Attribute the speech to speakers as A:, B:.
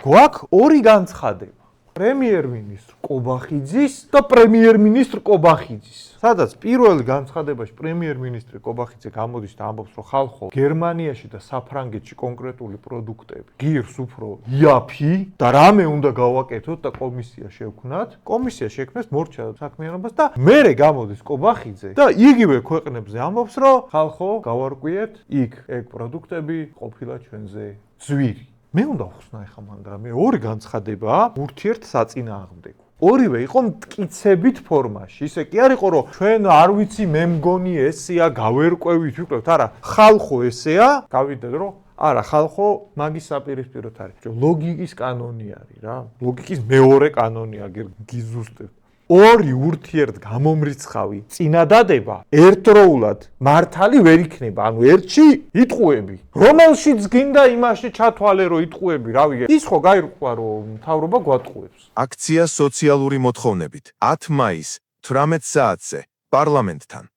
A: გვაქვს ორი განცხადება. პრემიერ-მინისტრ კობახიძის და პრემიერ-მინისტრ კობახიძის. სადაც პირველ განცხადებაში პრემიერ-მინისტრი კობახიძე გამოდის და ამბობს, რომ ხალხო, გერმანიაში და საფრანგეთში კონკრეტული პროდუქტები ღირს უფრო იაფი და რამე უნდა გავაკეთოთ და კომისია შევქმნათ. კომისია შექმნეს, მორჩა საქმიანობას და მერე გამოდის კობახიძე და იგივე ქვეყნებზე ამბობს, რომ ხალხო, გავარკვიეთ, იქ ეგ პროდუქტები ყოფილა ჩვენზე ძვირი. მე უნდა ვხსნა ეხლა მან და მე ორი განცხადებაა ურთიერთსაწინააღმდეგო. ორივე იყო მტკიცებით ფორმაში. ისე კი არ იყო, რომ ჩვენ არ ვიცი, მე მგონი ესეა, გავერკვევით, ვიკლევთ, არა, ხალხო ესეა, გავიდეთ, რომ არა, ხალხო მაგის საპირისპიროთ არის. ლოგიკის კანონი არის რა. ლოგიკის მეორე კანონია, გიზუსტებთ. ორი ურთიერთ გამომრიცხავი წინადადება ერთდროულად მართალი ვერ იქნება. ანუ ერთში იტყუები, რომელშიც გინდა იმაში ჩათვალე, რომ იტყუები, რავი, ის ხო გაირკვა, რომ მთავრობა გვატყუებს.
B: აქცია სოციალური მოთხოვნებით 10 მაისს 18 საათზე პარლამენტთან.